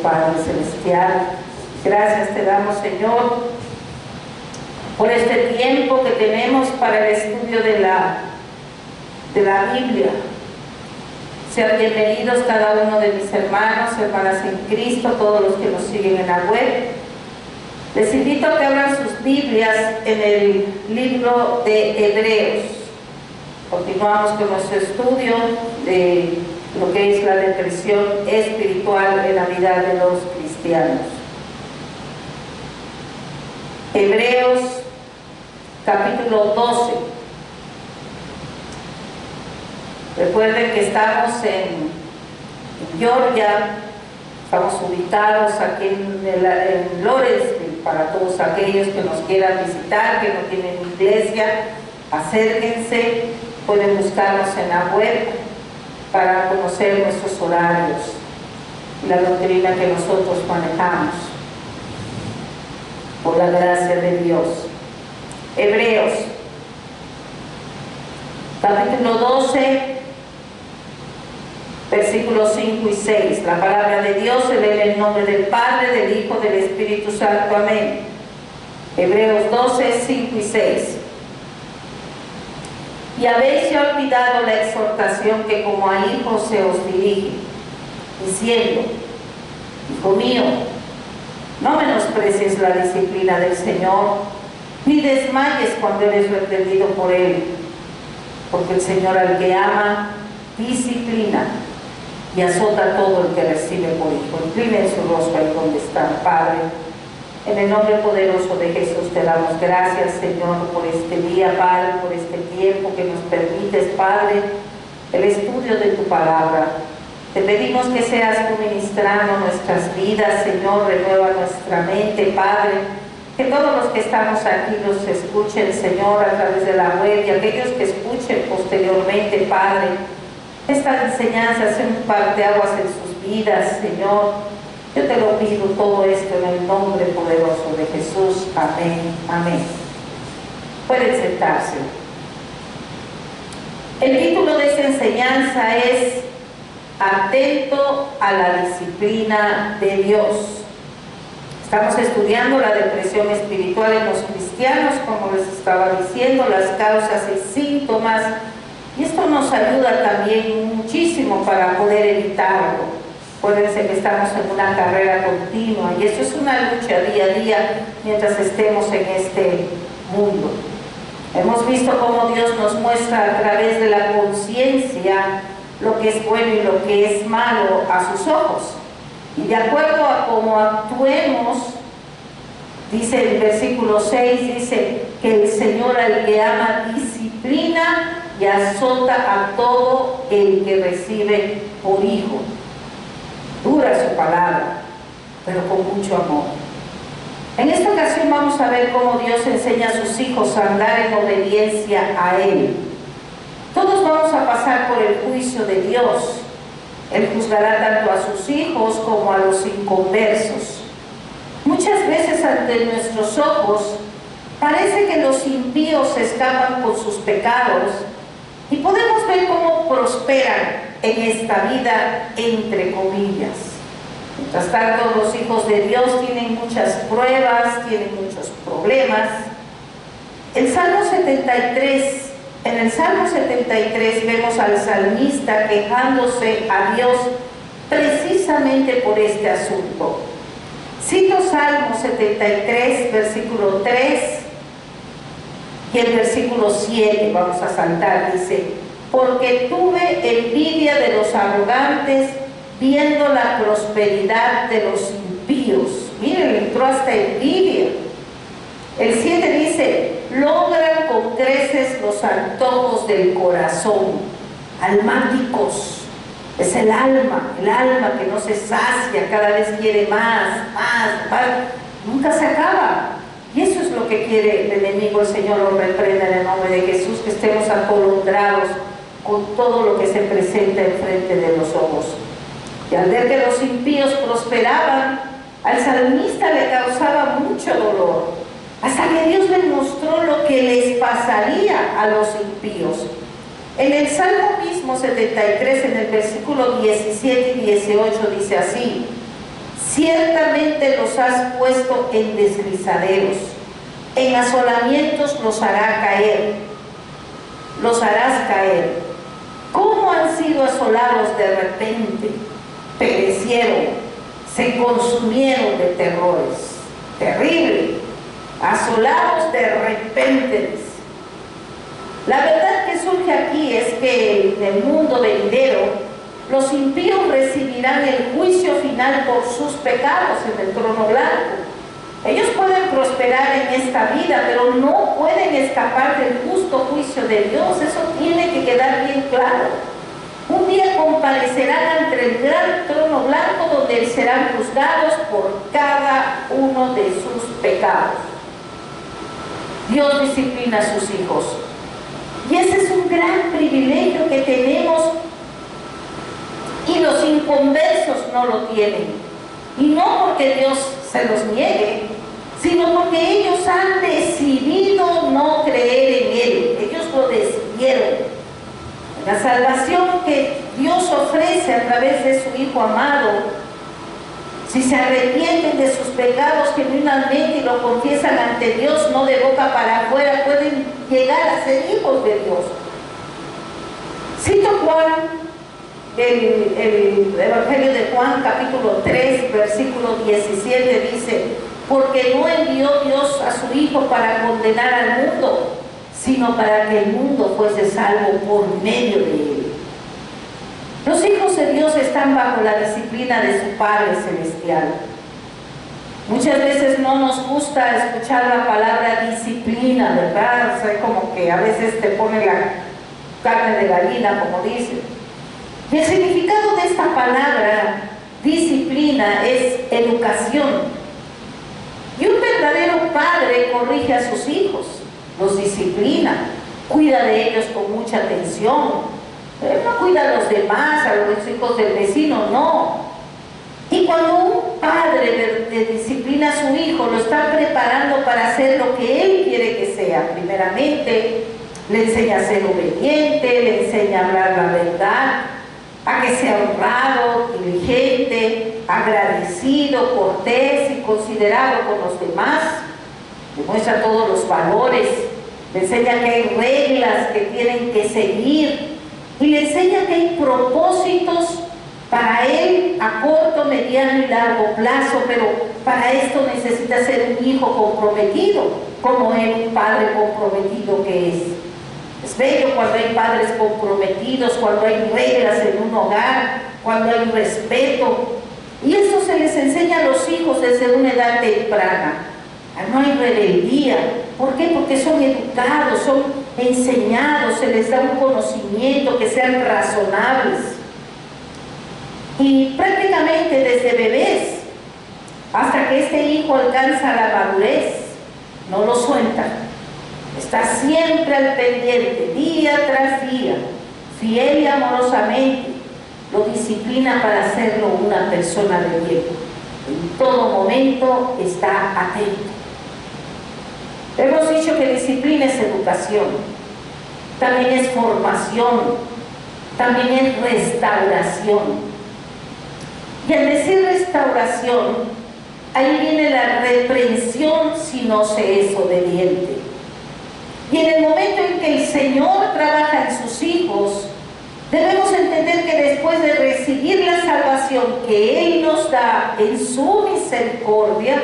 Padre Celestial. Gracias te damos, Señor, por este tiempo que tenemos para el estudio de la Biblia. Sean bienvenidos cada uno de mis hermanos, hermanas en Cristo, todos los que nos siguen en la web. Les invito a que abran sus Biblias en el libro de Hebreos. Continuamos con nuestro estudio de lo que es la depresión espiritual en la vida de los cristianos. Hebreos capítulo 12. Recuerden que estamos en Georgia, estamos ubicados aquí en Lawrenceville. Para todos aquellos que nos quieran visitar, que no tienen iglesia, acérquense, pueden buscarnos en la web para conocer nuestros horarios y la doctrina que nosotros manejamos, por la gracia de Dios. Hebreos capítulo 12, versículos 5 y 6. La palabra de Dios se lee en el nombre del Padre, del Hijo, del Espíritu Santo. Amén. Hebreos 12, 5 y 6. Y habéis ya olvidado la exhortación que como a hijos se os dirige, diciendo: Hijo mío, no menosprecies la disciplina del Señor, ni desmayes cuando eres reprendido por Él, porque el Señor al que ama disciplina y azota a todo el que recibe por hijo. Inclinen su rostro ahí donde están, Padre. En el nombre poderoso de Jesús te damos gracias, Señor, por este día, Padre, por este tiempo que nos permites, Padre, el estudio de tu palabra. Te pedimos que seas tú ministrando nuestras vidas, Señor, renueva nuestra mente, Padre. Que todos los que estamos aquí los escuchen, Señor, a través de la web, y aquellos que escuchen posteriormente, Padre, esta enseñanza sea un parteaguas en sus vidas, Señor. Yo te lo pido todo esto en el nombre poderoso de Jesús. Amén, amén. Pueden sentarse. El título de esta enseñanza es Atento a la disciplina de Dios. Estamos estudiando la depresión espiritual en los cristianos, como les estaba diciendo, las causas y síntomas. Y esto nos ayuda también muchísimo para poder evitarlo. Acuérdense que estamos en una carrera continua y esto es una lucha día a día mientras estemos en este mundo. Hemos visto cómo Dios nos muestra a través de la conciencia lo que es bueno y lo que es malo a sus ojos. Y de acuerdo a cómo actuemos, dice el versículo 6, dice que el Señor al que ama disciplina y azota a todo el que recibe por hijo. Dura su palabra, pero con mucho amor. En esta ocasión vamos a ver cómo Dios enseña a sus hijos a andar en obediencia a Él. Todos vamos a pasar por el juicio de Dios. Él juzgará tanto a sus hijos como a los inconversos. Muchas veces ante nuestros ojos parece que los impíos escapan por sus pecados y podemos ver cómo prosperan en esta vida, entre comillas. Mientras tanto, los hijos de Dios tienen muchas pruebas, tienen muchos problemas. En el Salmo 73 vemos al salmista quejándose a Dios precisamente por este asunto. Cito Salmo 73, versículo 3 y el versículo 7, vamos a saltar, dice: porque tuve envidia de los arrogantes, viendo la prosperidad de los impíos. Miren, entró hasta envidia. El 7 dice: logran con creces los antojos del corazón. Almáticos. Es el alma que no se sacia, cada vez quiere más, nunca se acaba. Y eso es lo que quiere el enemigo. El Señor lo reprenda en el nombre de Jesús, que estemos atolondrados con todo lo que se presenta enfrente de los ojos. Y al ver que los impíos prosperaban, al salmista le causaba mucho dolor, hasta que Dios le mostró lo que les pasaría a los impíos. En el Salmo mismo 73, en el versículo 17 y 18, dice así: Ciertamente los has puesto en deslizaderos, en asolamientos los harás caer. ¿Cómo han sido asolados de repente? Perecieron, se consumieron de terrores. Terrible, asolados de repente. La verdad que surge aquí es que en el mundo venidero los impíos recibirán el juicio final por sus pecados en el trono blanco. Ellos pueden prosperar en esta vida, pero no pueden escapar del justo juicio de Dios. Eso tiene que quedar bien claro. Un día comparecerán ante el gran trono blanco, donde serán juzgados por cada uno de sus pecados. Dios disciplina a sus hijos. Y ese es un gran privilegio que tenemos, y los inconversos no lo tienen. Y no porque Dios se los niegue, sino porque ellos han decidido no creer en Él. Ellos lo decidieron. La salvación que Dios ofrece a través de su Hijo amado, si se arrepienten de sus pecados genuinamente y lo confiesan ante Dios, no de boca para afuera, pueden llegar a ser hijos de Dios. Cito Juan, el Evangelio de Juan, capítulo 3, versículo 17, dice: porque no envió Dios a su Hijo para condenar al mundo, sino para que el mundo fuese salvo por medio de Él. Los hijos de Dios están bajo la disciplina de su Padre Celestial. Muchas veces no nos gusta escuchar la palabra disciplina, ¿verdad? O sea, como que a veces te pone la carne de gallina, como dicen. Y el significado de esta palabra, disciplina, es educación. Y un verdadero padre corrige a sus hijos, los disciplina, cuida de ellos con mucha atención. No cuida a los demás, a los hijos del vecino, no. Y cuando un padre le disciplina a su hijo, lo está preparando para hacer lo que él quiere que sea. Primeramente, le enseña a ser obediente, le enseña a hablar la verdad, a que sea honrado, diligente, agradecido, cortés y considerado con los demás. Le muestra todos los valores, le enseña que hay reglas que tienen que seguir, y le enseña que hay propósitos para él a corto, mediano y largo plazo, pero para esto necesita ser un hijo comprometido, como él, un padre comprometido que es. Es bello cuando hay padres comprometidos, cuando hay reglas en un hogar, cuando hay respeto. Y eso se les enseña a los hijos desde una edad temprana. No hay rebeldía. ¿Por qué? Porque son educados, son enseñados, se les da un conocimiento, que sean razonables. Y prácticamente desde bebés hasta que este hijo alcanza la madurez, no lo suelta. Está siempre al pendiente, día tras día, fiel y amorosamente. Lo disciplina para hacerlo una persona de bien. En todo momento está atento. Hemos dicho que disciplina es educación, también es formación, también es restauración. Y al decir restauración, ahí viene la reprensión si no se es obediente. Y en el momento en que el Señor trabaja en sus hijos, debemos entender que después de recibir la salvación que Él nos da en su misericordia,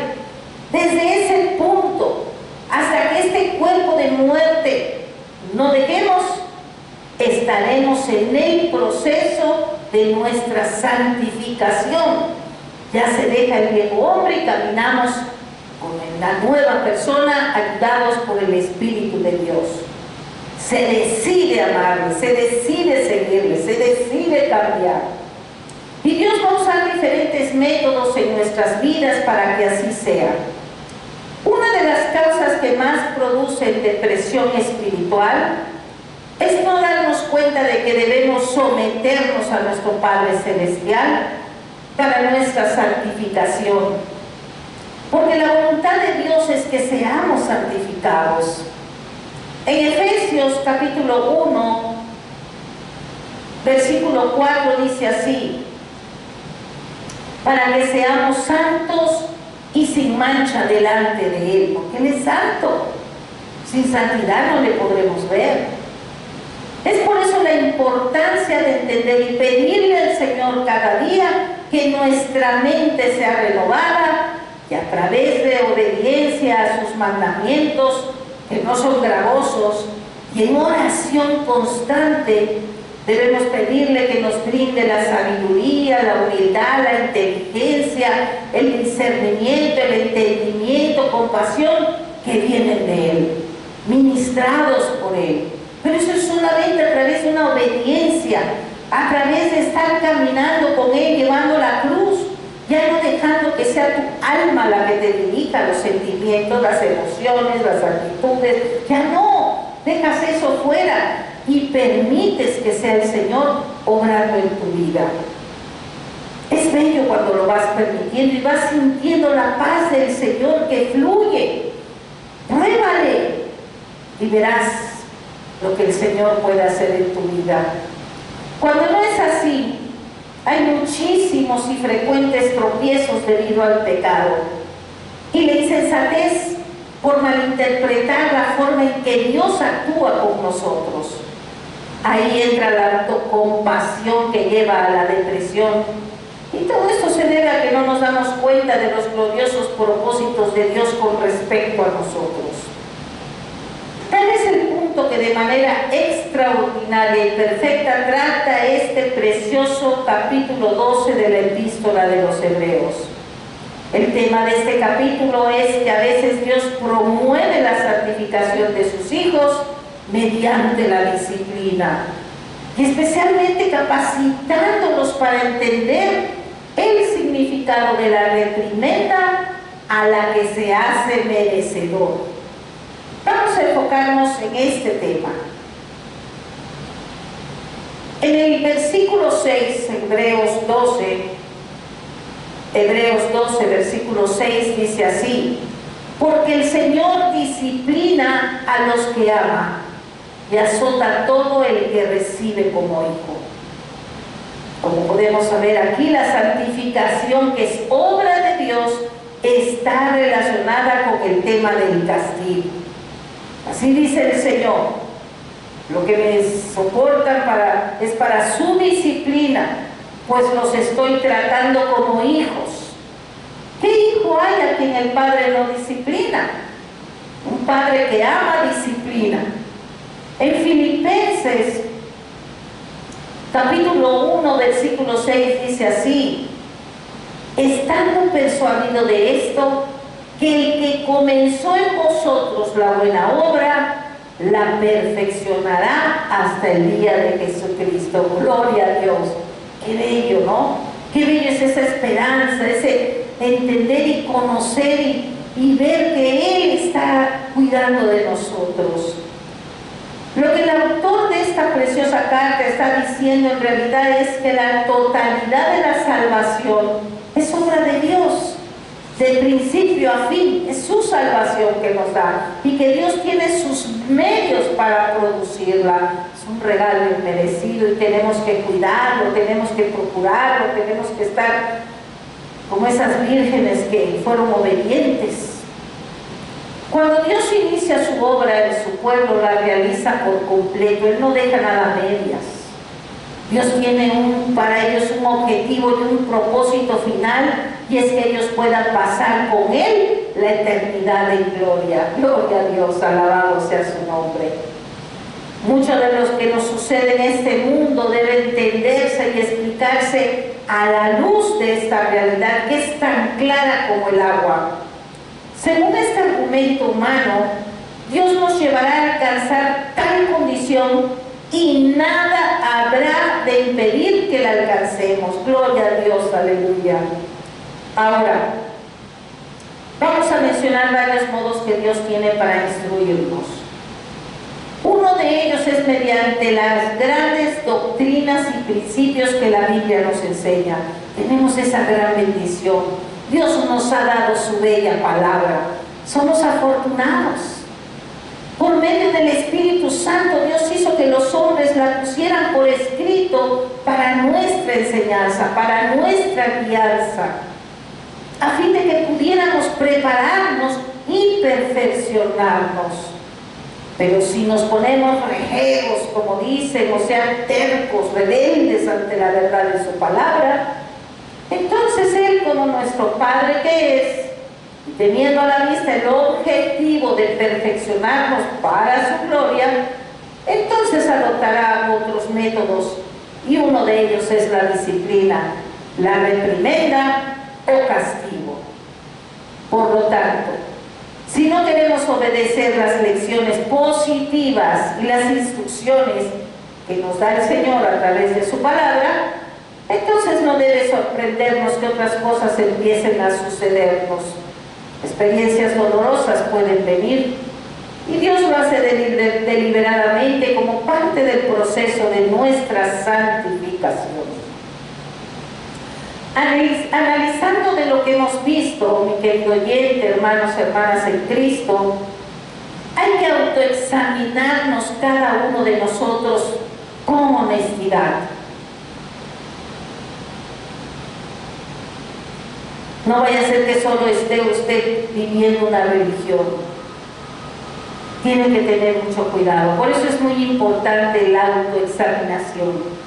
desde ese punto hasta que este cuerpo de muerte no dejemos, estaremos en el proceso de nuestra santificación. Ya se deja el viejo hombre y caminamos con la nueva persona, ayudados por el Espíritu de Dios. Se decide amarle, se decide seguirle, se decide cambiar. Y Dios va a usar diferentes métodos en nuestras vidas para que así sea. Una de las causas que más producen depresión espiritual es no darnos cuenta de que debemos someternos a nuestro Padre Celestial para nuestra santificación. Porque la voluntad de Dios es que seamos santificados. En Efesios capítulo 1, versículo 4 dice así: para que seamos santos y sin mancha delante de Él, porque Él es santo. Sin santidad no le podremos ver. Es por eso la importancia de entender y pedirle al Señor cada día que nuestra mente sea renovada y a través de obediencia a sus mandamientos, que no son gravosos, y en oración constante debemos pedirle que nos brinde la sabiduría, la humildad, la inteligencia, el discernimiento, el entendimiento, compasión que vienen de Él, ministrados por Él. Pero eso es solamente a través de una obediencia, a través de estar caminando con Él, llevando la cruz, ya no dejando que sea tu alma la que te dirija los sentimientos, las emociones, las actitudes. Ya no, dejas eso fuera y permites que sea el Señor obrando en tu vida. Es bello cuando lo vas permitiendo y vas sintiendo la paz del Señor que fluye. Pruébale y verás lo que el Señor puede hacer en tu vida. Cuando no es así, hay muchísimos y frecuentes tropiezos debido al pecado y la insensatez por malinterpretar la forma en que Dios actúa con nosotros. Ahí entra la autocompasión que lleva a la depresión, y todo esto se debe a que no nos damos cuenta de los gloriosos propósitos de Dios con respecto a nosotros. Tal es el punto que de manera extraordinaria y perfecta trata este precioso capítulo 12 de la Epístola de los Hebreos. El tema de este capítulo es que a veces Dios promueve la santificación de sus hijos mediante la disciplina, y especialmente capacitándolos para entender el significado de la reprimenda a la que se hace merecedor. Vamos a enfocarnos en este tema. En el versículo 6, Hebreos 12, versículo 6 dice así: porque el Señor disciplina a los que ama y azota a todo el que recibe como hijo. Como podemos saber aquí, la santificación, que es obra de Dios, está relacionada con el tema del castigo. Así dice el Señor: lo que me soportan es para su disciplina, pues los estoy tratando como hijos. ¿Qué hijo hay a quien el padre no disciplina? Un padre que ama disciplina. En Filipenses capítulo 1 versículo 6 dice así: estando persuadido de esto, que el que comenzó en vosotros la buena obra, la perfeccionará hasta el día de Jesucristo. Gloria a Dios. Qué bello, ¿no? Qué bello es esa esperanza, ese entender y conocer y ver que Él está cuidando de nosotros. Lo que el autor de esta preciosa carta está diciendo en realidad es que la totalidad de la salvación es obra de Dios, de principio a fin. Es su salvación que nos da, y que Dios tiene sus medios para producirla. Es un regalo inmerecido y tenemos que cuidarlo, tenemos que procurarlo, tenemos que estar como esas vírgenes que fueron obedientes. Cuando Dios inicia su obra en su pueblo, la realiza por completo. Él no deja nada a medias. Dios tiene para ellos un objetivo y un propósito final, y es que ellos puedan pasar con Él la eternidad en gloria. Gloria a Dios, alabado sea su nombre. Mucho de lo que nos sucede en este mundo debe entenderse y explicarse a la luz de esta realidad, que es tan clara como el agua. Según este argumento humano, Dios nos llevará a alcanzar tal condición y nada habrá de impedir que la alcancemos. Gloria a Dios, aleluya. Ahora, vamos a mencionar varios modos que Dios tiene para instruirnos. Uno de ellos es mediante las grandes doctrinas y principios que la Biblia nos enseña. Tenemos esa gran bendición. Dios nos ha dado su bella palabra. Somos afortunados. Por medio del Espíritu Santo, Dios hizo que los hombres la pusieran por escrito para nuestra enseñanza, para nuestra guianza, a fin de que pudiéramos prepararnos y perfeccionarnos. Pero si nos ponemos rejegos, como dicen, o sea, tercos, rebeldes ante la verdad de su palabra, entonces Él, como nuestro Padre que es, teniendo a la vista el objetivo de perfeccionarnos para su gloria, entonces adoptará otros métodos, y uno de ellos es la disciplina, la reprimenda o castigo. Por lo tanto, si no queremos obedecer las lecciones positivas y las instrucciones que nos da el Señor a través de su palabra, entonces no debe sorprendernos que otras cosas empiecen a sucedernos. Experiencias dolorosas pueden venir, y Dios lo hace deliberadamente como parte del proceso de nuestra santificación. Analizando de lo que hemos visto, mi querido oyente, hermanos y hermanas en Cristo, hay que autoexaminarnos cada uno de nosotros con honestidad. No vaya a ser que solo esté usted viviendo una religión. Tiene que tener mucho cuidado. Por eso es muy importante la autoexaminación.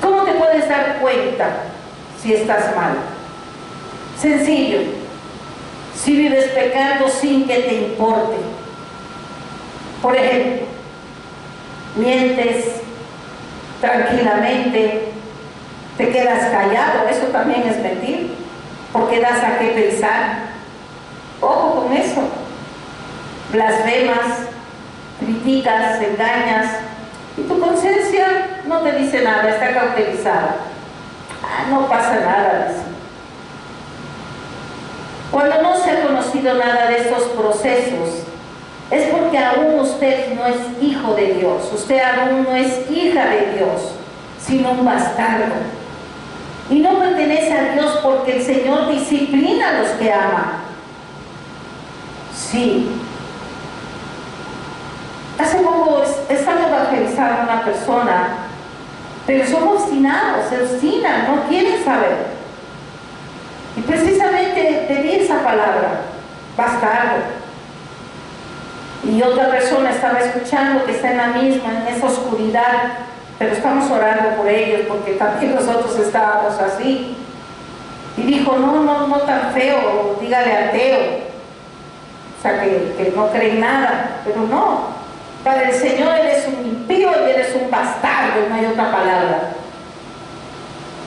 ¿Cómo te puedes dar cuenta si estás mal? Sencillo. Si vives pecando sin que te importe. Por ejemplo, mientes tranquilamente, te quedas callado, eso también es mentir, porque das a qué pensar. Ojo con eso. Blasfemas, criticas, engañas, y tu conciencia no te dice nada, está cauterizada. No pasa nada, dice. Cuando no se ha conocido nada de estos procesos, es porque aún usted no es hijo de Dios, usted aún no es hija de Dios, sino un bastardo. Y no pertenece a Dios, porque el Señor disciplina a los que ama. Sí. Hace poco estaba evangelizando a una persona, pero son obstinados, se obstinan, no quieren saber. Y precisamente te di esa palabra, bastardo. Y otra persona estaba escuchando que está en la misma, en esa oscuridad, pero estamos orando por ellos, porque también nosotros estábamos así. Y dijo, no tan feo, dígale ateo. O sea, que no creen nada, pero no. Para el Señor eres un impío y eres un bastardo, no hay otra palabra.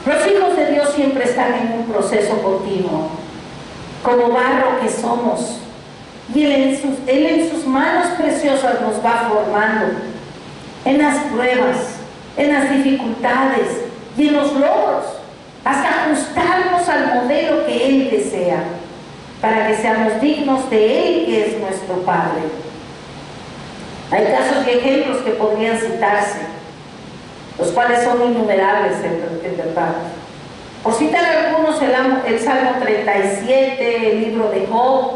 Los hijos de Dios siempre están en un proceso continuo, como barro que somos. Y Él en sus manos preciosas nos va formando, en las pruebas, en las dificultades y en los logros, hasta ajustarnos al modelo que Él desea, para que seamos dignos de Él, que es nuestro Padre. Hay casos y ejemplos que podrían citarse, los cuales son innumerables en verdad. Por citar algunos, el Salmo 37, el libro de Job,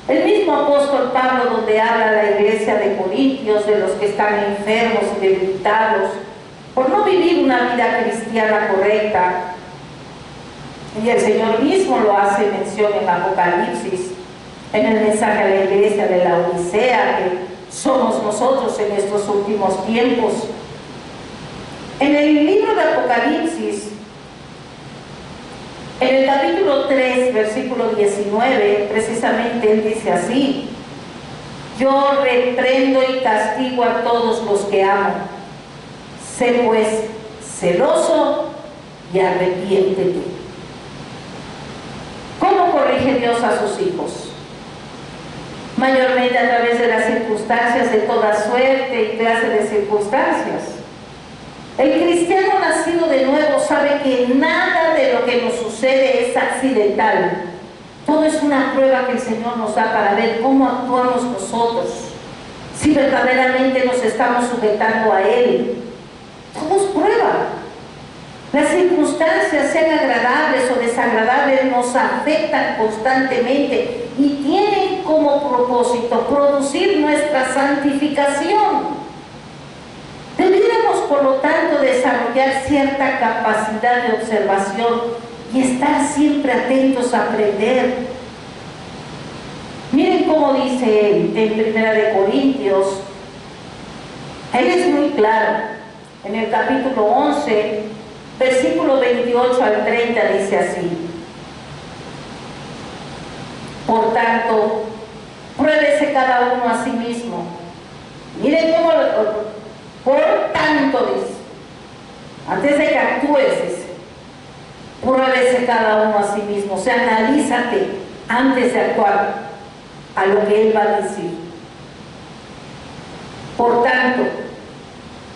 el mismo apóstol Pablo, donde habla a la iglesia de Corintios de los que están enfermos y debilitados por no vivir una vida cristiana correcta. Y el Señor mismo lo hace mención en Apocalipsis, en el mensaje a la iglesia de la Odisea, que somos nosotros en estos últimos tiempos. En el libro de Apocalipsis, en el capítulo 3, versículo 19, precisamente él dice así: yo reprendo y castigo a todos los que amo. Sé pues celoso y arrepiéntete. ¿Cómo corrige Dios a sus hijos? Mayormente a través de las circunstancias de toda suerte y clase de circunstancias. El cristiano nacido de nuevo sabe que nada de lo que nos sucede es accidental. Todo es una prueba que el Señor nos da para ver cómo actuamos nosotros, si verdaderamente nos estamos sujetando a Él. Todo es prueba. Las circunstancias, sean agradables o desagradables, nos afectan constantemente y tienen como propósito, producir nuestra santificación. Deberíamos, por lo tanto, desarrollar cierta capacidad de observación y estar siempre atentos a aprender. Miren cómo dice él en 1 Corintios. Él es muy claro. En el capítulo 11, versículo 28 al 30 dice así: por tanto, pruébese cada uno a sí mismo. Miren cómo por tanto dice, antes de que actúes, pruébese cada uno a sí mismo. O sea, analízate antes de actuar a lo que él va a decir. Por tanto,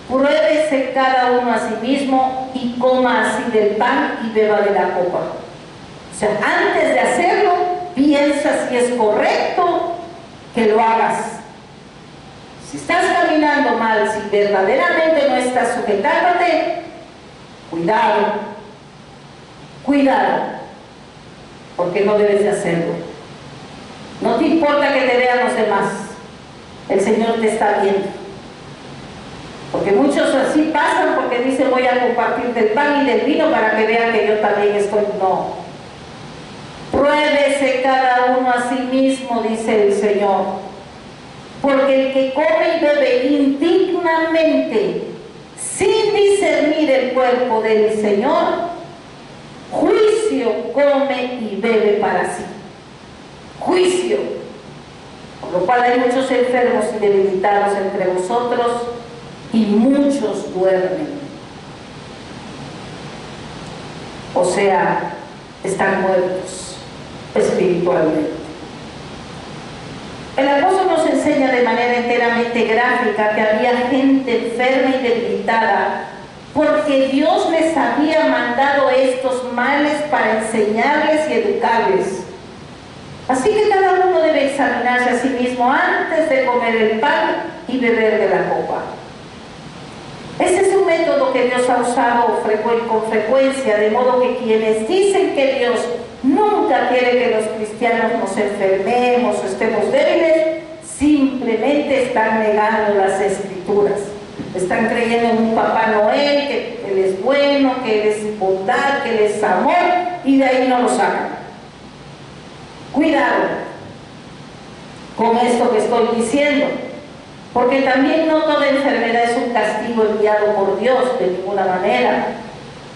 pruébese cada uno a sí mismo y coma así del pan y beba de la copa. O sea, antes de hacerlo, piensa si es correcto que lo hagas. Si estás caminando mal, si verdaderamente no estás sujetándote, cuidado, cuidado, porque no debes de hacerlo. No te importa que te vean los demás, el Señor te está viendo. Porque muchos así pasan porque dicen voy a compartir del pan y del vino para que vean que yo también estoy. No. Pruébese cada uno a sí mismo, dice el Señor. Porque el que come y bebe indignamente, sin discernir el cuerpo del Señor, juicio come y bebe para sí. Juicio. Por lo cual hay muchos enfermos y debilitados entre vosotros, y muchos duermen. O sea, están muertos espiritualmente. El apóstol nos enseña de manera enteramente gráfica que había gente enferma y debilitada porque Dios les había mandado estos males para enseñarles y educarles. Así que cada uno debe examinarse a sí mismo antes de comer el pan y beber de la copa. Ese es un método que Dios ha usado con frecuencia, de modo que quienes dicen que Dios nunca quiere que los cristianos nos enfermemos o estemos débiles, simplemente están negando las Escrituras. Están creyendo en un Papá Noel, que Él es bueno, que Él es bondad, que Él es amor, y de ahí no lo sacan. Cuidado con esto que estoy diciendo, porque también no toda enfermedad es un castigo enviado por Dios, de ninguna manera.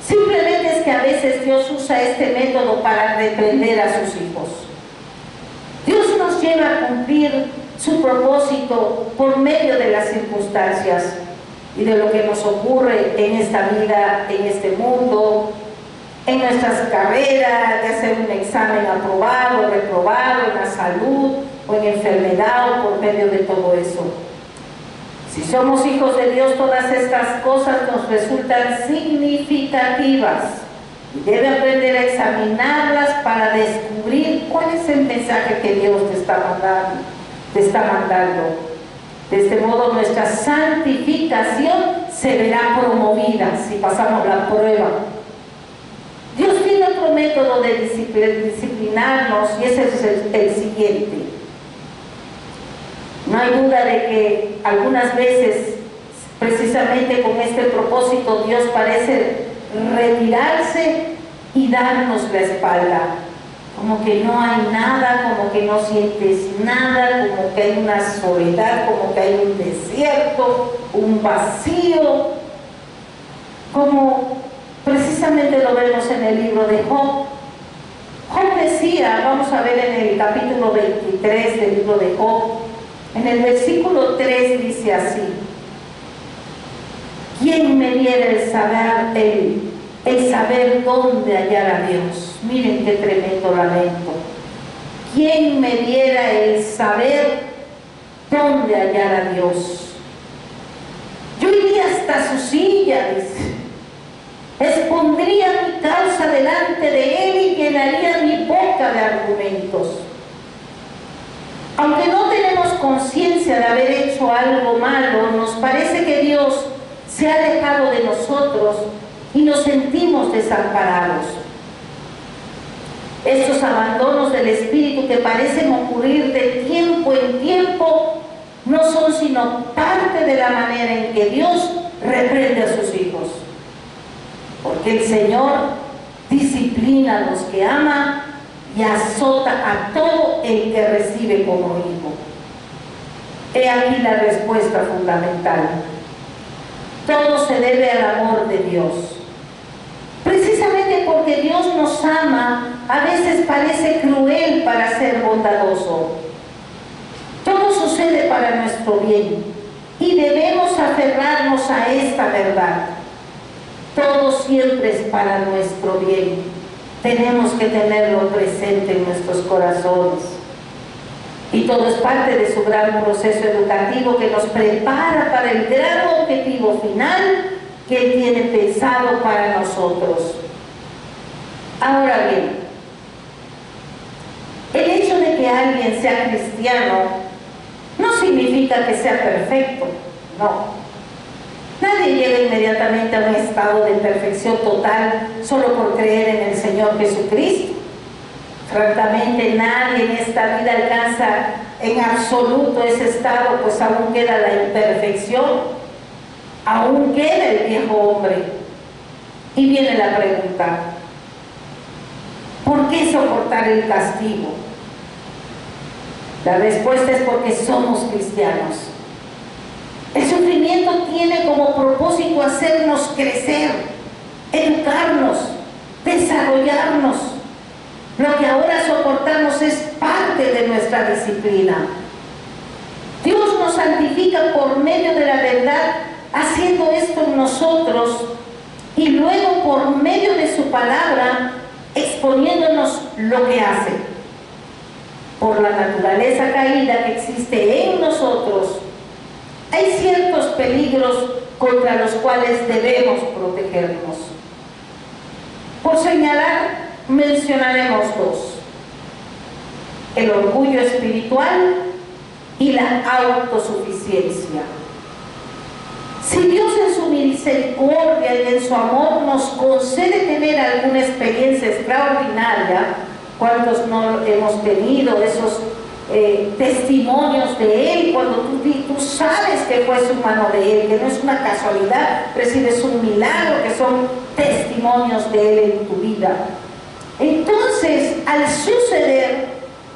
Simplemente es que a veces Dios usa este método para reprender a sus hijos. Dios nos lleva a cumplir su propósito por medio de las circunstancias y de lo que nos ocurre en esta vida, en este mundo, en nuestras carreras, de hacer un examen aprobado, reprobado, en la salud o en enfermedad o por medio de todo eso. Si somos hijos de Dios, todas estas cosas nos resultan significativas y debe aprender a examinarlas para descubrir cuál es el mensaje que Dios te está mandando. De este modo, nuestra santificación se verá promovida si pasamos la prueba. Dios tiene otro método de disciplinarnos y ese es el siguiente. No hay duda de que algunas veces, precisamente con este propósito, Dios parece retirarse y darnos la espalda. Como que no hay nada, como que no sientes nada, como que hay una soledad, como que hay un desierto, un vacío. Como precisamente lo vemos en el libro de Job. Job decía, vamos a ver en el capítulo 23 del libro de Job, en el versículo 3 dice así: ¿quién me diera el saber dónde hallar a Dios? Miren qué tremendo lamento. ¿Quién me diera el saber dónde hallar a Dios? Yo iría hasta su silla, dice. Expondría mi causa delante de Él y llenaría mi boca de argumentos. Aunque no tenemos conciencia de haber hecho algo malo, nos parece que Dios se ha alejado de nosotros y nos sentimos desamparados. Estos abandonos del espíritu que parecen ocurrir de tiempo en el tiempo no son sino parte de la manera en que Dios reprende a sus hijos. Porque el Señor disciplina a los que ama y azota a todo el que recibe como hijo. He aquí la respuesta fundamental. Todo se debe al amor de Dios. Precisamente porque Dios nos ama, a veces parece cruel para ser bondadoso. Todo sucede para nuestro bien y debemos aferrarnos a esta verdad. Todo siempre es para nuestro bien. Tenemos que tenerlo presente en nuestros corazones. Y todo es parte de su gran proceso educativo que nos prepara para el gran objetivo final que Él tiene pensado para nosotros. Ahora bien, el hecho de que alguien sea cristiano no significa que sea perfecto, no. Nadie llega inmediatamente a un estado de perfección total solo por creer en el Señor Jesucristo. Francamente, nadie en esta vida alcanza en absoluto ese estado, pues aún queda la imperfección, aún queda el viejo hombre. Y viene la pregunta, ¿por qué soportar el castigo? La respuesta es porque somos cristianos. El sufrimiento tiene como propósito hacernos crecer, educarnos, desarrollarnos. Lo que ahora soportamos es parte de nuestra disciplina. Dios nos santifica por medio de la verdad, haciendo esto en nosotros, y luego por medio de su palabra, exponiéndonos lo que hace. Por la naturaleza caída que existe en nosotros, hay ciertos peligros contra los cuales debemos protegernos. Por señalar, mencionaremos dos: el orgullo espiritual y la autosuficiencia. Si Dios en su misericordia y en su amor nos concede tener alguna experiencia extraordinaria, ¿cuántos no hemos tenido esos testimonios de Él? Cuando tú sabes que fue su mano de Él, que no es una casualidad, recibes un milagro, que son testimonios de Él en tu vida. Entonces, al suceder,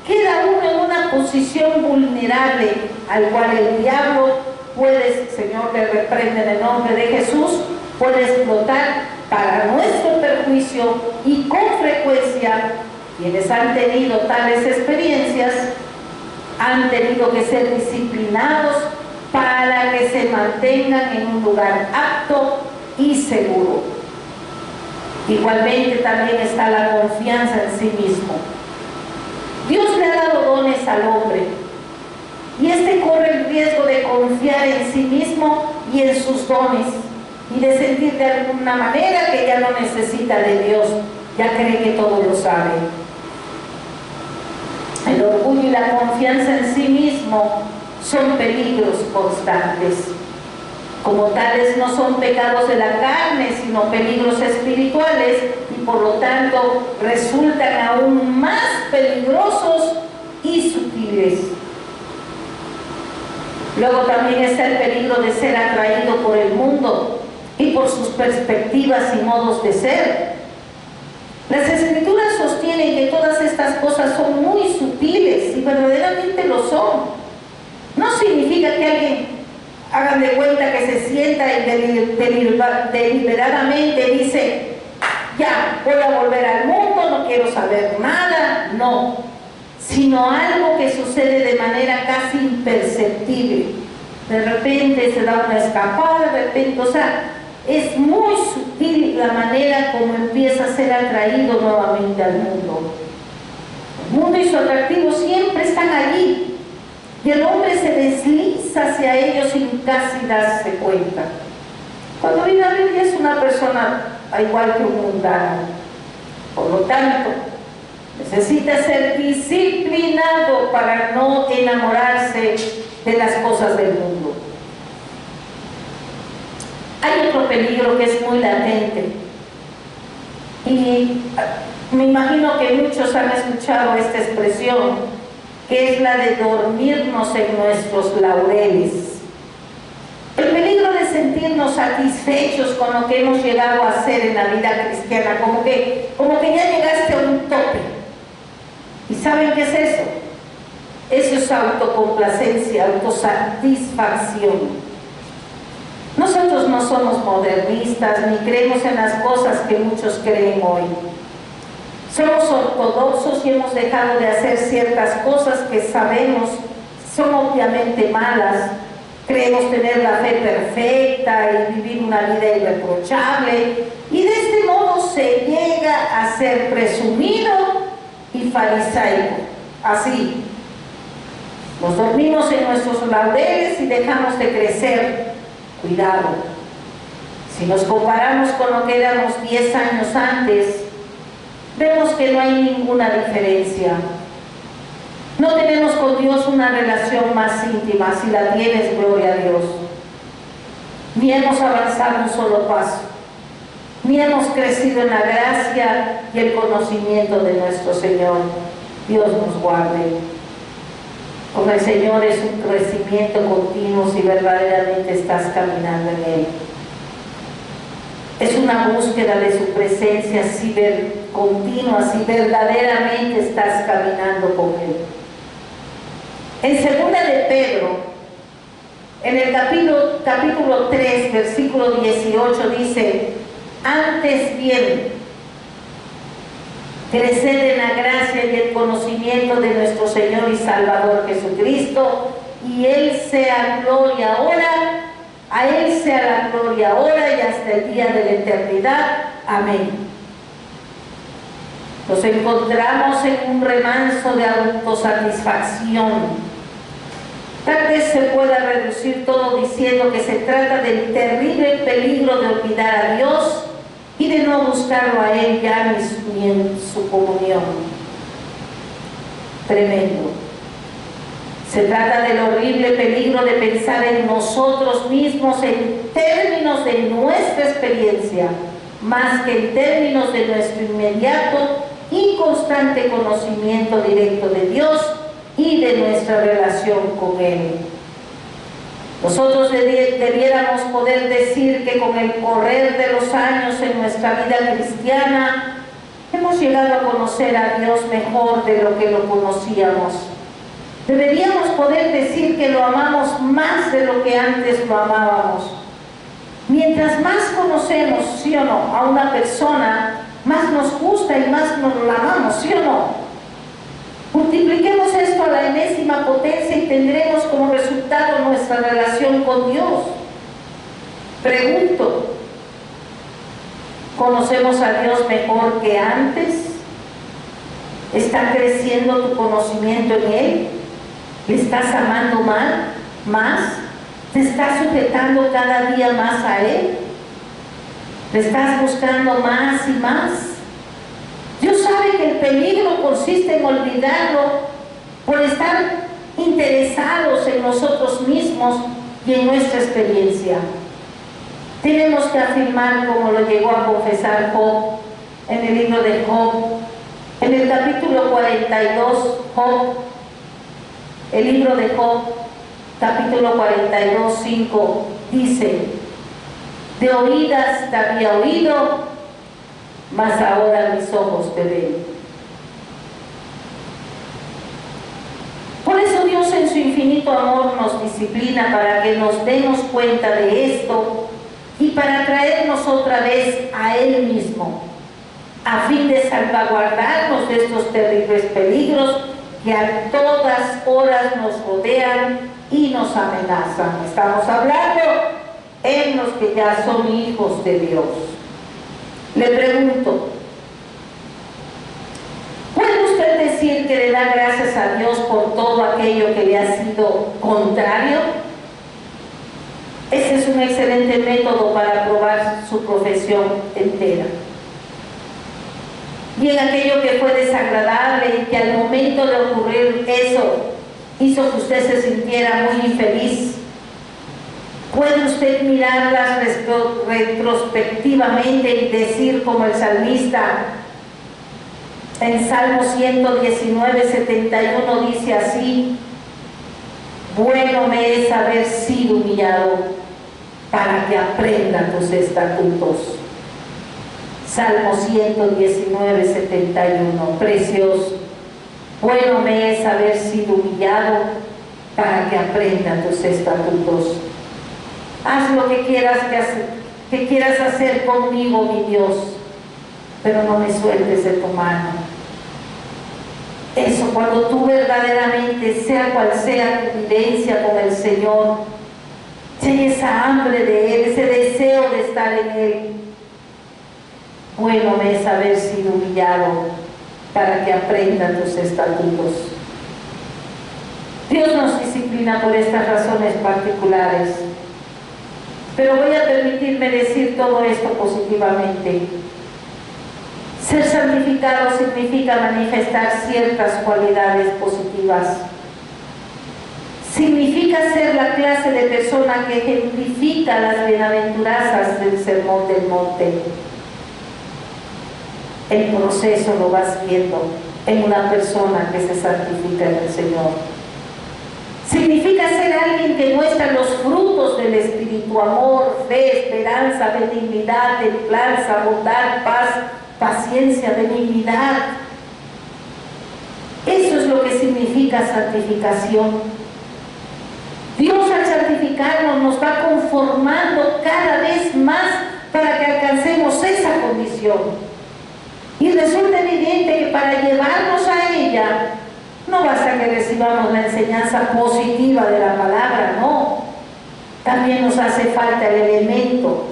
queda uno en una posición vulnerable, al cual el diablo puede, Señor, le reprende en el nombre de Jesús, puede explotar para nuestro perjuicio, y con frecuencia quienes han tenido tales experiencias han tenido que ser disciplinados para que se mantengan en un lugar apto y seguro. Igualmente también está la confianza en sí mismo. Dios le ha dado dones al hombre y éste corre el riesgo de confiar en sí mismo y en sus dones, y de sentir de alguna manera que ya no necesita de Dios, ya cree que todo lo sabe. El orgullo y la confianza en sí mismo son peligros constantes. Como tales no son pecados de la carne, sino peligros espirituales, y por lo tanto resultan aún más peligrosos y sutiles. Luego también está el peligro de ser atraído por el mundo y por sus perspectivas y modos de ser. Las Escrituras sostienen que todas estas cosas son muy sutiles, y verdaderamente lo son. No significa que alguien, hagan de cuenta, que se sienta y deliberadamente dice: ya, voy a volver al mundo, no quiero saber nada. No, sino algo que sucede de manera casi imperceptible. De repente se da una escapada, de repente, o sea, es muy sutil la manera como empieza a ser atraído nuevamente al mundo. El mundo y su atractivo siempre están allí, y el hombre se desliza hacia ellos sin casi darse cuenta. Cuando viene a ver, ya es una persona igual que un mundano. Por lo tanto, necesita ser disciplinado para no enamorarse de las cosas del mundo. Hay otro peligro que es muy latente, y me imagino que muchos han escuchado esta expresión: que es la de dormirnos en nuestros laureles. El peligro de sentirnos satisfechos con lo que hemos llegado a hacer en la vida cristiana, como que ya llegaste a un tope. ¿Y saben qué es eso? Eso es autocomplacencia, autosatisfacción. Nosotros no somos modernistas ni creemos en las cosas que muchos creen hoy. Somos ortodoxos y hemos dejado de hacer ciertas cosas que sabemos son obviamente malas. Creemos tener la fe perfecta y vivir una vida irreprochable, y de este modo se llega a ser presumido y farisaico. Así, nos dormimos en nuestros laureles y dejamos de crecer. Cuidado, si nos comparamos con lo que éramos 10 años antes, vemos que no hay ninguna diferencia. No tenemos con Dios una relación más íntima. Si la tienes, gloria a Dios. Ni hemos avanzado un solo paso, ni hemos crecido en la gracia y el conocimiento de nuestro Señor. Dios nos guarde. Con el Señor es un crecimiento continuo si verdaderamente estás caminando en Él. Es una búsqueda de su presencia continua si verdaderamente estás caminando con Él. En segunda de Pedro, en el capítulo 3, versículo 18, dice: antes bien, creced en la gracia y el conocimiento de nuestro Señor y Salvador Jesucristo, y Él sea gloria ahora, a Él sea la gloria ahora y hasta el día de la eternidad. Amén. Nos encontramos en un remanso de autosatisfacción. Tal vez se pueda reducir todo diciendo que se trata del terrible peligro de olvidar a Dios y de no buscarlo a Él ya ni en su comunión. Tremendo. Se trata del horrible peligro de pensar en nosotros mismos en términos de nuestra experiencia, más que en términos de nuestro inmediato y constante conocimiento directo de Dios y de nuestra relación con Él. Nosotros debiéramos poder decir que con el correr de los años en nuestra vida cristiana hemos llegado a conocer a Dios mejor de lo que lo conocíamos. Deberíamos poder decir que lo amamos más de lo que antes lo amábamos. Mientras más conocemos, ¿sí o no?, a una persona, más nos gusta y más nos la amamos, ¿sí o no? Multipliquemos esto a la enésima potencia y tendremos como resultado nuestra relación con Dios. Pregunto, ¿conocemos a Dios mejor que antes? ¿Está creciendo tu conocimiento en Él? ¿Le estás amando más? ¿Te estás sujetando cada día más a Él? ¿Le estás buscando más y más? Dios sabe que el peligro consiste en olvidarlo por estar interesados en nosotros mismos y en nuestra experiencia. Tenemos que afirmar, como lo llegó a confesar Job en el libro de Job, en el capítulo 42, Job, el libro de Job, capítulo 42, 5, dice: de oídas te había oído, mas ahora mis ojos te ven. Por eso Dios en su infinito amor nos disciplina para que nos demos cuenta de esto y para traernos otra vez a Él mismo, a fin de salvaguardarnos de estos terribles peligros que a todas horas nos rodean y nos amenazan. Estamos hablando en los que ya son hijos de Dios. Le pregunto, ¿puede usted decir que le da gracias a Dios por todo aquello que le ha sido contrario? Ese es un excelente método para probar su profesión entera. Y en aquello que fue desagradable y que al momento de ocurrir eso hizo que usted se sintiera muy infeliz, ¿puede usted mirarlas retrospectivamente y decir como el salmista: En Salmo 119, 71 dice así: bueno me es haber sido humillado para que aprenda tus estatutos. Salmo 119, 71, precioso. Bueno me es haber sido humillado para que aprenda tus estatutos. Haz lo que quieras hacer conmigo, mi Dios, pero no me sueltes de tu mano. Eso, cuando tú verdaderamente, sea cual sea tu vivencia con el Señor, tienes esa hambre de Él, ese deseo de estar en Él. Bueno me es haber sido humillado para que aprenda tus estatutos. Dios nos disciplina por estas razones particulares, pero voy a permitirme decir todo esto positivamente. Ser santificado significa manifestar ciertas cualidades positivas. Significa ser la clase de persona que ejemplifica las bienaventuranzas del Sermón del Monte. El proceso lo vas viendo en una persona que se santifica en el Señor. Significa ser alguien que muestra los frutos del Espíritu: amor, fe, esperanza, benignidad, templanza, bondad, paz, paciencia, benignidad. Eso es lo que significa santificación. Dios, al santificarnos, nos va conformando cada vez más para que alcancemos esa condición. Y resulta evidente que para llevarnos a ella no basta que recibamos la enseñanza positiva de la palabra, no. También nos hace falta el elemento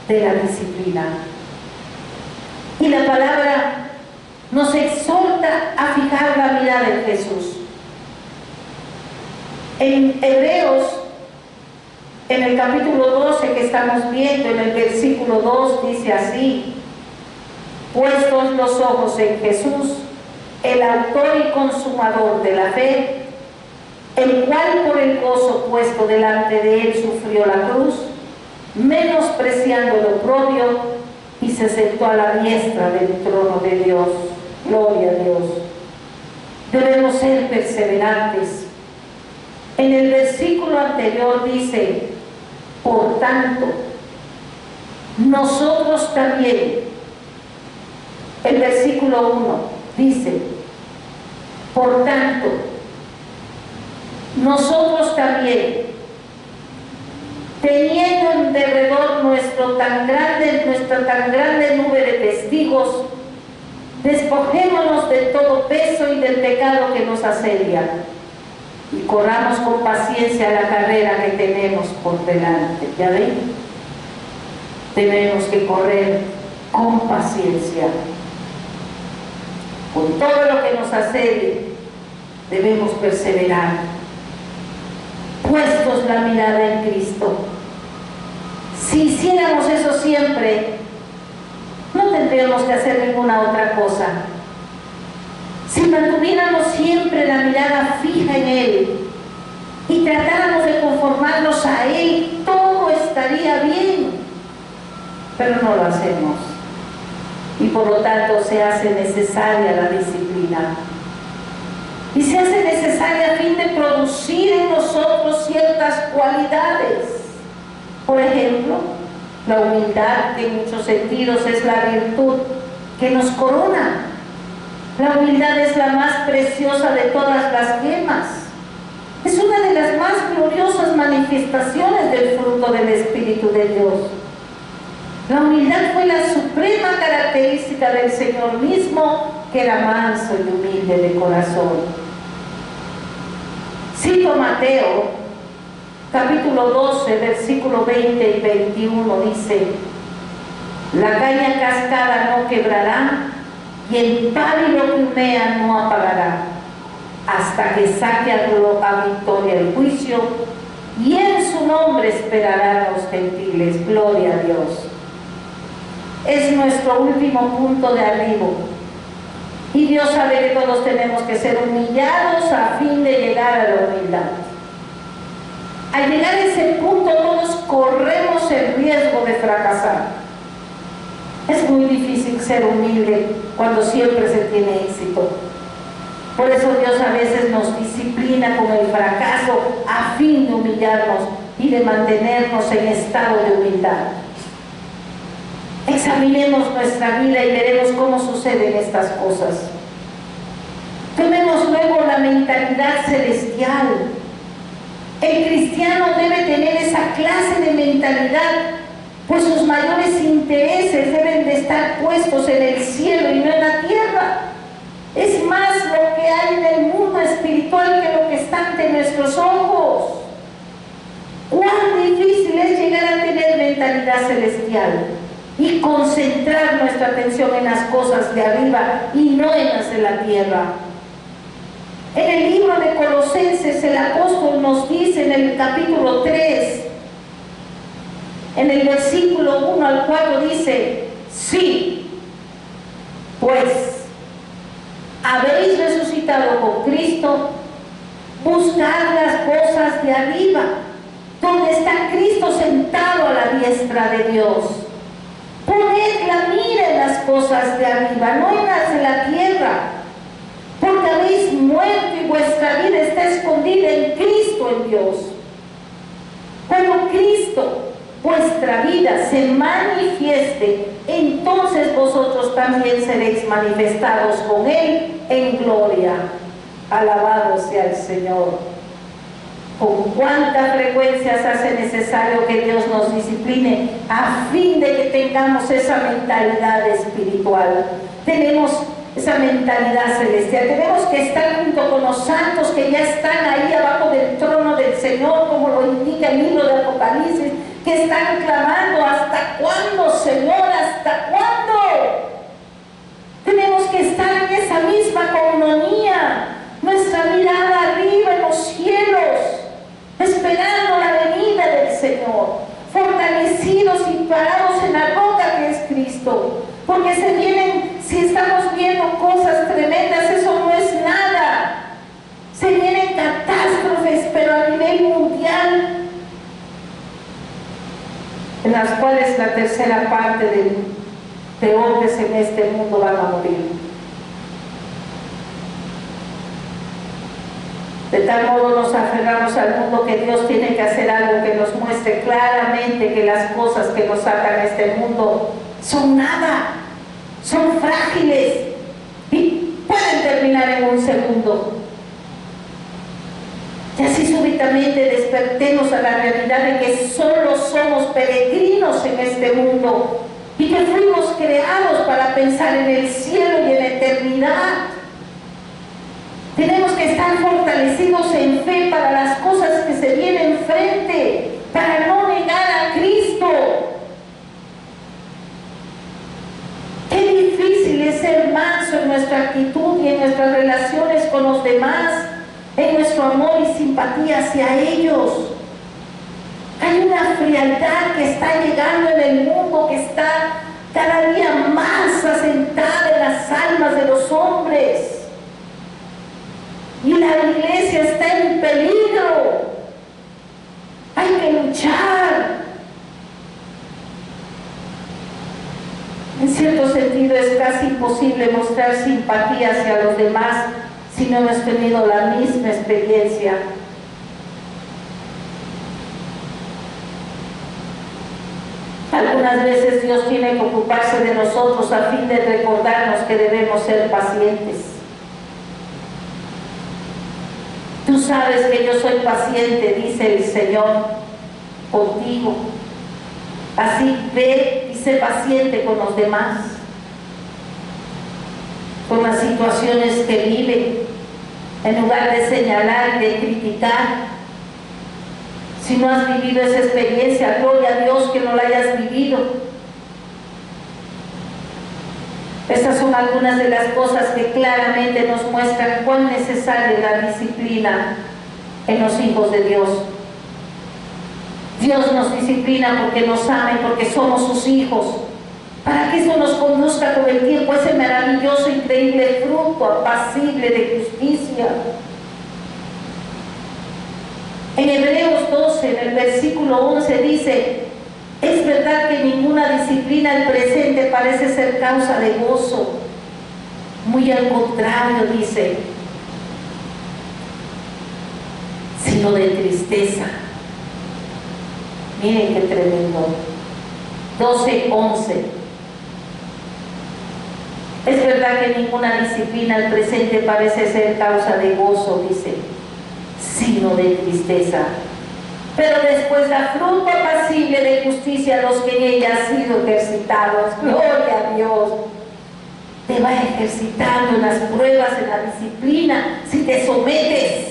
de la disciplina. Y la palabra nos exhorta a fijar la mirada en Jesús. En Hebreos, en el capítulo 12 que estamos viendo, en el versículo 2, dice así: puestos los ojos en Jesús, el autor y consumador de la fe, el cual por el gozo puesto delante de él sufrió la cruz, menospreciando lo propio, y se sentó a la diestra del trono de Dios. Gloria a Dios. Debemos ser perseverantes. En el versículo anterior dice: por tanto, nosotros también. El versículo 1 dice: por tanto, nosotros también, teniendo en derredor nuestra tan grande nube de testigos, despojémonos de todo peso y del pecado que nos asedia, y corramos con paciencia la carrera que tenemos por delante. ¿Ya ven? Tenemos que correr con paciencia. Con todo lo que nos asedie, debemos perseverar, puestos la mirada en Cristo. Si hiciéramos eso siempre, no tendríamos que hacer ninguna otra cosa. Si mantuviéramos siempre la mirada fija en Él y tratáramos de conformarnos a Él, todo estaría bien, pero no lo hacemos. Y por lo tanto se hace necesaria la disciplina. Y se hace necesaria a fin de producir en nosotros ciertas cualidades. Por ejemplo, la humildad, que en muchos sentidos es la virtud que nos corona. La humildad es la más preciosa de todas las gemas. Es una de las más gloriosas manifestaciones del fruto del Espíritu de Dios. La humildad fue la suprema característica del Señor mismo, que era manso y humilde de corazón. Cito Mateo, capítulo 12, versículo 20 y 21, dice: la caña cascada no quebrará, y el pábilo que humea no apagará, hasta que saque a victoria el juicio, y en su nombre esperarán los gentiles. Gloria a Dios. Es nuestro último punto de arribo. Y Dios sabe que todos tenemos que ser humillados a fin de llegar a la humildad. Al llegar a ese punto, todos corremos el riesgo de fracasar. Es muy difícil ser humilde cuando siempre se tiene éxito. Por eso Dios a veces nos disciplina con el fracaso a fin de humillarnos y de mantenernos en estado de humildad. Examinemos nuestra vida y veremos cómo suceden estas cosas. Tomemos luego la mentalidad celestial. El cristiano debe tener esa clase de mentalidad, pues sus mayores intereses deben de estar puestos en el cielo y no en la tierra. Es más lo que hay en el mundo espiritual que lo que está ante nuestros ojos. Cuán difícil es llegar a tener mentalidad celestial y concentrar nuestra atención en las cosas de arriba y no en las de la tierra. En el libro de Colosenses el apóstol nos dice en el capítulo 3, en el versículo 1 al 4 dice: sí, pues habéis resucitado con Cristo, buscad las cosas de arriba, donde está Cristo sentado a la diestra de Dios. Poned la mira en las cosas de arriba, no en las de la tierra, porque habéis muerto y vuestra vida está escondida en Cristo, en Dios. Cuando Cristo, vuestra vida, se manifieste, entonces vosotros también seréis manifestados con Él en gloria. Alabado sea el Señor. Con cuánta frecuencia se hace necesario que Dios nos discipline a fin de que tengamos esa mentalidad espiritual. Tenemos esa mentalidad celestial. Tenemos que estar junto con los santos que ya están ahí abajo del trono del Señor, como lo indica el libro de Apocalipsis, que están clamando: ¿hasta cuándo, Señor? ¿Hasta cuándo? Tenemos que estar en esa misma comunión, nuestra mirada arriba en los cielos, esperando la venida del Señor, fortalecidos y parados en la roca que es Cristo, porque se vienen, si estamos viendo cosas tremendas, eso no es nada. Se vienen catástrofes, pero a nivel mundial, en las cuales la tercera parte de hombres en este mundo van a morir. De tal modo nos aferramos al mundo que Dios tiene que hacer algo que nos muestre claramente que las cosas que nos sacan a este mundo son nada, son frágiles y pueden terminar en un segundo. Y así súbitamente despertemos a la realidad de que solo somos peregrinos en este mundo y que fuimos creados para pensar en el cielo y en la eternidad. Tenemos que estar fortalecidos en fe para las cosas que se vienen frente, para no negar a Cristo. Qué difícil es ser manso en nuestra actitud y en nuestras relaciones con los demás, en nuestro amor y simpatía hacia ellos. Hay una frialdad que está llegando en el mundo, que está cada día más asentada en las almas de los hombres. Y la iglesia está en peligro. Hay que luchar. En cierto sentido es casi imposible mostrar simpatía hacia los demás si no hemos tenido la misma experiencia. Algunas veces Dios tiene que ocuparse de nosotros a fin de recordarnos que debemos ser pacientes. Tú sabes que yo soy paciente, dice el Señor, contigo. Así ve y sé paciente con los demás, con las situaciones que viven, en lugar de señalar y de criticar. Si no has vivido esa experiencia, gloria a Dios que no la hayas vivido. Estas son algunas de las cosas que claramente nos muestran cuán necesaria es la disciplina en los hijos de Dios. Dios nos disciplina porque nos ama y porque somos sus hijos, para que eso nos conduzca con el tiempo a ese maravilloso, increíble fruto apacible de justicia. En Hebreos 12, en el versículo 11 dice: es verdad que ninguna disciplina al presente parece ser causa de gozo, Muy al contrario, dice, sino de tristeza. Miren qué tremendo. 12:11. Es verdad que ninguna disciplina al presente parece ser causa de gozo, dice, sino de tristeza. Pero después da fruto apacible de justicia a los que en ella han sido ejercitados. Gloria a Dios. Te va ejercitando en las pruebas, en la disciplina, si te sometes.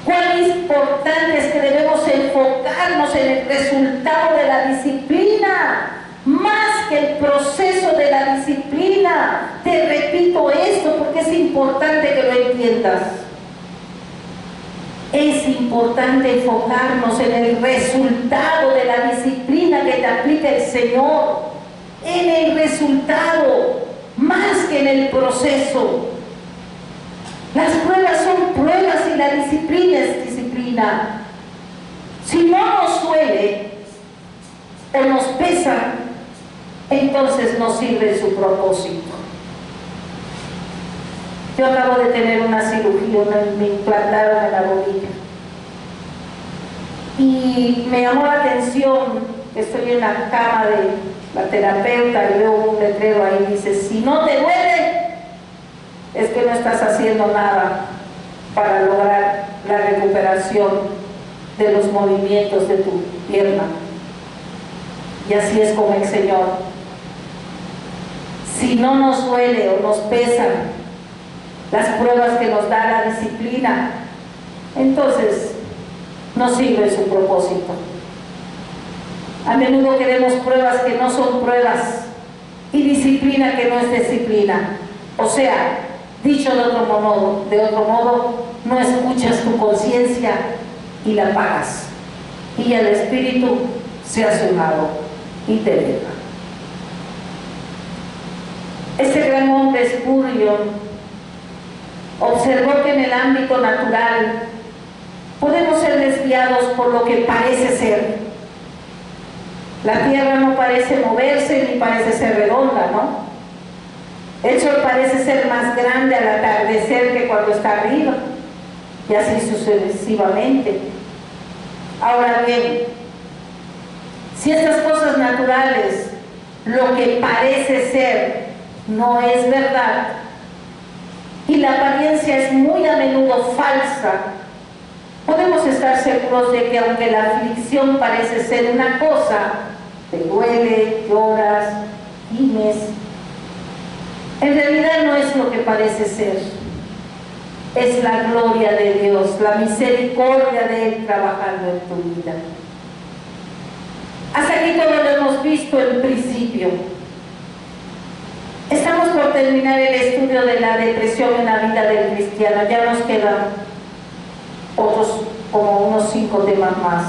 Cuán importante es que debemos enfocarnos en el resultado de la disciplina, más que el proceso de la disciplina. Te repito esto porque es importante que lo entiendas. Es importante enfocarnos en el resultado de la disciplina que te aplica el Señor, en el resultado, más que en el proceso. Las pruebas son pruebas y la disciplina es disciplina. Si no nos duele o nos pesa, entonces no sirve su propósito. Yo acabo de tener una cirugía, me implantaron en la rodilla. Y me llamó la atención, estoy en la cama de la terapeuta y veo un letrero ahí, dice, si no te duele, es que no estás haciendo nada para lograr la recuperación de los movimientos de tu pierna. Y así es con el Señor. Si no nos duele o nos pesan las pruebas que nos da la disciplina, entonces no sirve su propósito. A menudo queremos pruebas que no son pruebas y disciplina que no es disciplina. O sea, dicho de otro modo, no escuchas tu conciencia y la apagas, y el espíritu se hace un lado y te deja. Este gran hombre Spurgeon observó que en el ámbito natural podemos ser desviados por lo que parece ser. La tierra no parece moverse ni parece ser redonda, ¿no? El sol parece ser más grande al atardecer que cuando está arriba, y así sucesivamente. Ahora bien, si estas cosas naturales, lo que parece ser, no es verdad, y la apariencia es muy a menudo falsa, podemos estar seguros de que aunque la aflicción parece ser una cosa, te duele, lloras, gimes, en realidad no es lo que parece ser. Es la gloria de Dios, la misericordia de Él trabajando en tu vida. Hasta aquí todo lo hemos visto en principio. Estamos por terminar el estudio de la depresión en la vida del cristiano. Ya nos quedan otros, como unos 5 temas más.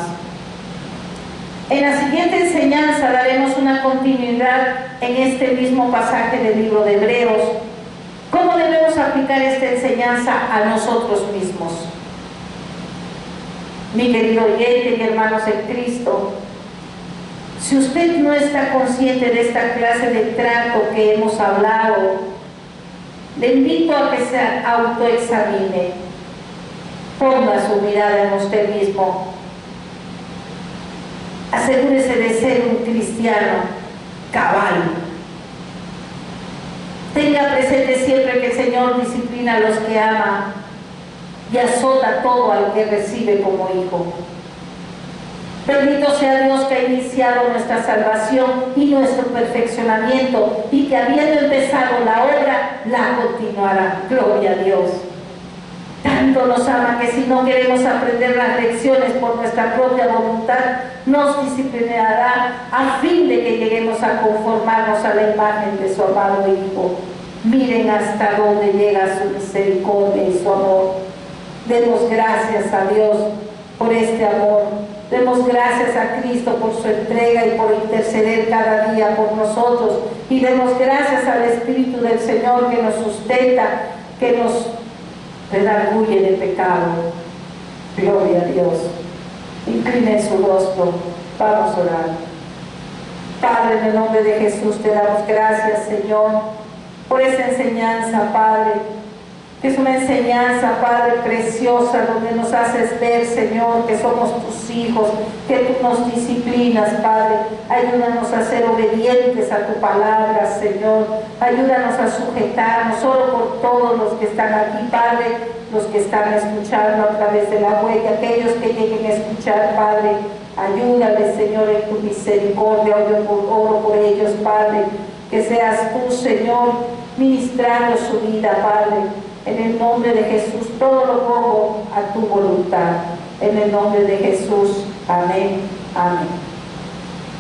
En la siguiente enseñanza daremos una continuidad en este mismo pasaje del libro de Hebreos. ¿Cómo debemos aplicar esta enseñanza a nosotros mismos? Mi querido oyente y hermanos en Cristo, si usted no está consciente de esta clase de trato que hemos hablado, le invito a que se autoexamine, ponga su mirada en usted mismo, asegúrese de ser un cristiano cabal. Tenga presente siempre que el Señor disciplina a los que ama y azota todo al que recibe como hijo. Bendito sea Dios que ha iniciado nuestra salvación y nuestro perfeccionamiento, y que habiendo empezado la obra, la continuará. Gloria a Dios. Tanto nos ama que si no queremos aprender las lecciones por nuestra propia voluntad, nos disciplinará a fin de que lleguemos a conformarnos a la imagen de su amado Hijo. Miren hasta dónde llega su misericordia y su amor. Demos gracias a Dios por este amor. Demos gracias a Cristo por su entrega y por interceder cada día por nosotros. Y demos gracias al Espíritu del Señor que nos sustenta, que nos redarguye de pecado. Gloria a Dios. Inclinen su rostro. Vamos a orar. Padre, en el nombre de Jesús te damos gracias, Señor, por esa enseñanza, Padre. Que es una enseñanza, Padre, preciosa, donde nos haces ver, Señor, que somos tus hijos, que tú nos disciplinas, Padre. Ayúdanos a ser obedientes a tu palabra, Señor. Ayúdanos a sujetarnos, oro por todos los que están aquí, Padre, los que están escuchando a través de la web, aquellos que lleguen a escuchar, Padre. Ayúdales, Señor, en tu misericordia. Oro por ellos, Padre. Que seas tú, Señor, ministrando su vida, Padre. En el nombre de Jesús, todo lo pongo a tu voluntad. En el nombre de Jesús. Amén. Amén.